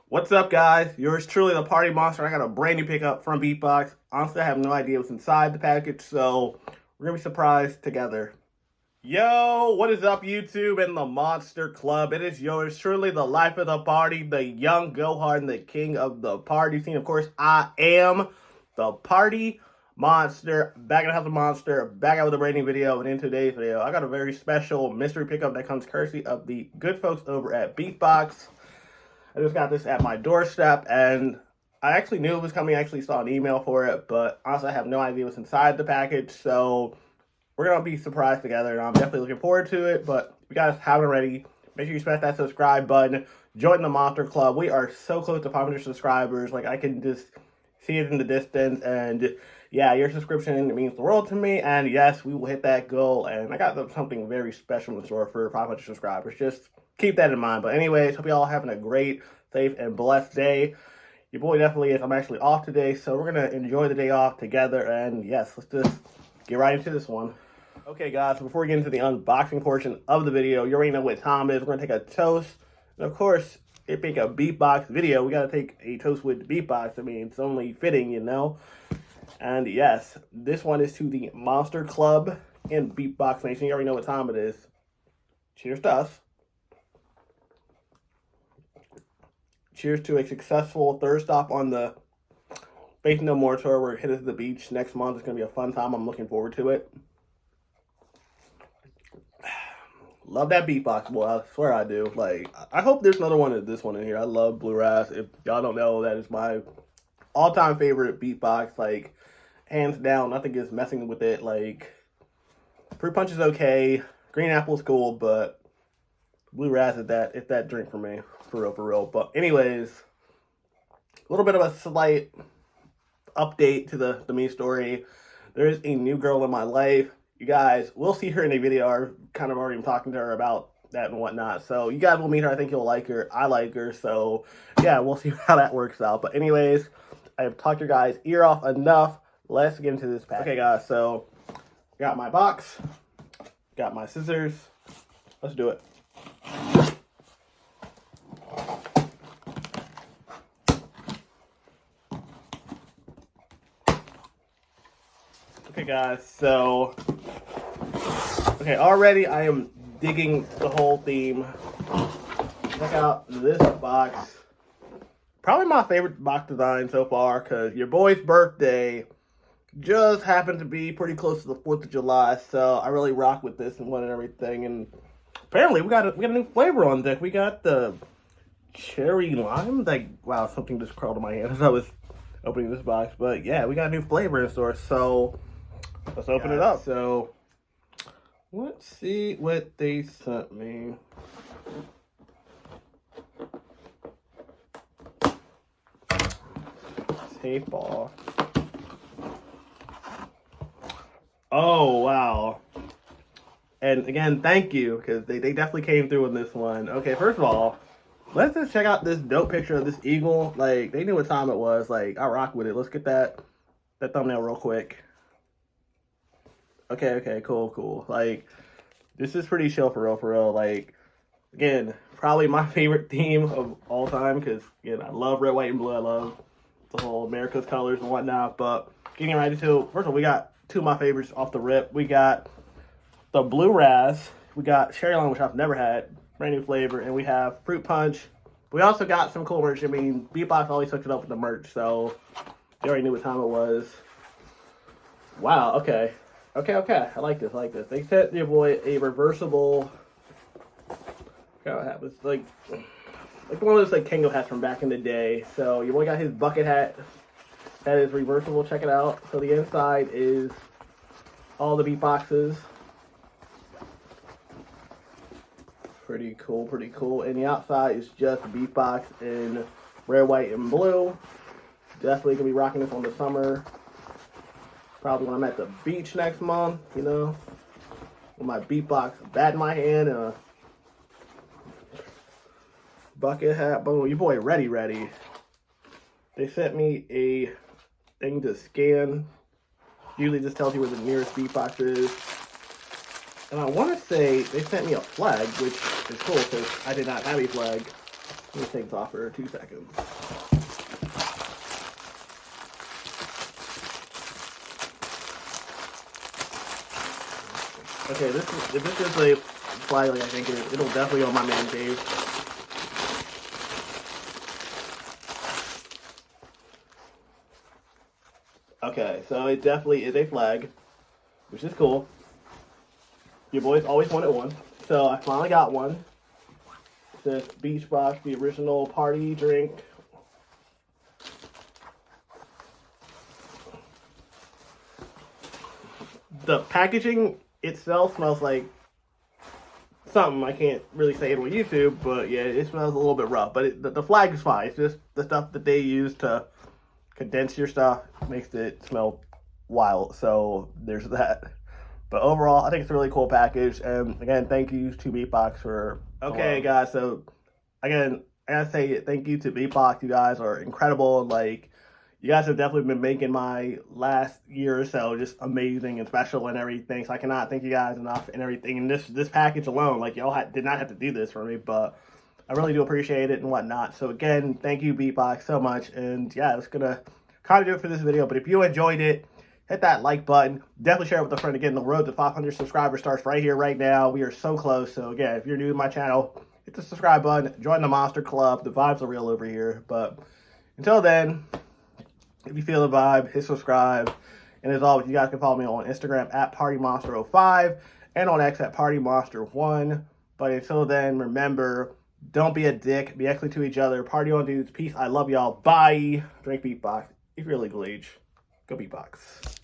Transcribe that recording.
What's up, guys? Yours truly, the Party Monster. I got a brand new pickup from Beatbox. Honestly, I have no idea what's inside the package, so we're gonna be surprised together. Yo, what is up, YouTube and the Monster Club? It is yours truly, the life of the party, the young Gohard, and the king of the party scene. Of course, I am the Party Monster, back in the house of Monster, back out with a brand new video. And in today's video, I got a very special mystery pickup that comes courtesy of the good folks over at Beatbox. I just got this at my doorstep, and I actually knew it was coming. I actually saw an email for it, but honestly, I have no idea what's inside the package, so we're going to be surprised together, and I'm definitely looking forward to it. But if you guys haven't already, make sure you smash that subscribe button. Join the Monster Club. We are so close to 500 subscribers. Like, I can just see it in the distance, and yeah, your subscription means the world to me, and yes, we will hit that goal. And I got something very special in store for 500 subscribers. Just keep that in mind. But anyways, hope you all having a great, safe, and blessed day. Your boy definitely is. I'm actually off today, so we're going to enjoy the day off together. And yes, let's just get right into this one. Okay, guys, so before we get into the unboxing portion of the video, you already know what time it is. We're going to take a toast. And of course, it being a Beatbox video, we got to take a toast with Beatbox. I mean, it's only fitting, you know. And yes, this one is to the Monster Club in Beatbox Nation. You already know what time it is. Cheers to us. Cheers to a successful third stop on the Faith No More tour. We're headed to the beach next month. It's going to be a fun time. I'm looking forward to it. Love that Beatbox, boy. I swear I do. Like, I hope there's another one of this one in here. I love Blue Raz. If y'all don't know, that is my all-time favorite Beatbox. Like, hands down, nothing is messing with it. Like, Fruit Punch is okay. Green Apple is cool, but Blue Raz is that drink for me. For real. But anyways, a little bit of a slight update to the me story. There is a new girl in my life. You guys will see her in a video. I've kind of already talking to her about that and whatnot. So you guys will meet her. I think you'll like her. I like her. So yeah, we'll see how that works out. But anyways, I have talked your guys' ear off enough. Let's get into this pack. Okay, guys. So got my box. Got my scissors. Let's do it. Okay, guys, so, already I am digging the whole theme. Check out this box. Probably my favorite box design so far, because your boy's birthday just happened to be pretty close to the 4th of July, so I really rock with this and everything. And apparently we got a new flavor on deck. We got the cherry lime. Like, wow, something just crawled in my hand as I was opening this box. But yeah, we got a new flavor in store, so let's open it up. So, let's see what they sent me. Tape off. Oh, wow. And again, thank you, because they definitely came through with this one. Okay, first of all, let's just check out this dope picture of this eagle. Like, they knew what time it was. Like, I rock with it. Let's get that thumbnail real quick. Okay, cool. Like, this is pretty chill for real. Like, again, probably my favorite theme of all time, because, again, I love red, white, and blue. I love the whole America's colors and whatnot. But getting right into it, first of all, we got two of my favorites off the rip. We got the Blue Raz. We got Cherry Lime, which I've never had. Brand new flavor. And we have Fruit Punch. We also got some cool merch. I mean, Beatbox always hooks it up with the merch, so you already knew what time it was. Wow, okay. Okay. I like this. They sent your boy a reversible. God, what happens? Like one of those like Kango hats from back in the day. So your boy got his bucket hat. That is reversible. Check it out. So the inside is all the Beatboxes. Pretty cool. And the outside is just Beatbox in red, white, and blue. Definitely gonna be rocking this on the summer. Probably when I'm at the beach next month, you know, with my Beatbox bat in my hand and a bucket hat. Boom, your boy ready. They sent me a thing to scan. Usually just tells you where the nearest Beatbox is. And I want to say they sent me a flag, which is cool because I did not have a flag. Let me take this off for 2 seconds. Okay, if this is a flag like I think it is, it'll definitely go on my man cave. Okay, so it definitely is a flag, which is cool. Your boys always wanted one, so I finally got one. It says Beatbox, the original party drink. The packaging itself smells like something I can't really say it on YouTube, but yeah, it smells a little bit rough. But the flag is fine. It's just the stuff that they use to condense your stuff makes it smell wild. So there's that. But overall, I think it's a really cool package. And again, thank you to Beatbox for... Okay, guys, so again, I gotta say thank you to Beatbox. You guys are incredible. Like, you guys have definitely been making my last year or so just amazing and special and everything. So I cannot thank you guys enough and everything. And this package alone, like, y'all did not have to do this for me, but I really do appreciate it and whatnot. So again, thank you, Beatbox, so much. And yeah, that's gonna kind of do it for this video. But if you enjoyed it, hit that like button. Definitely share it with a friend. Again, the road to 500 subscribers starts right here, right now. We are so close. So again, if you're new to my channel, hit the subscribe button. Join the Monster Club. The vibes are real over here. But until then, if you feel the vibe, hit subscribe. And as always, you guys can follow me on Instagram at PartyMonster05 and on X at PartyMonster1. But until then, remember, don't be a dick. Be excellent to each other. Party on, dudes. Peace. I love y'all. Bye. Drink Beatbox. If you're legal age, go Beatbox.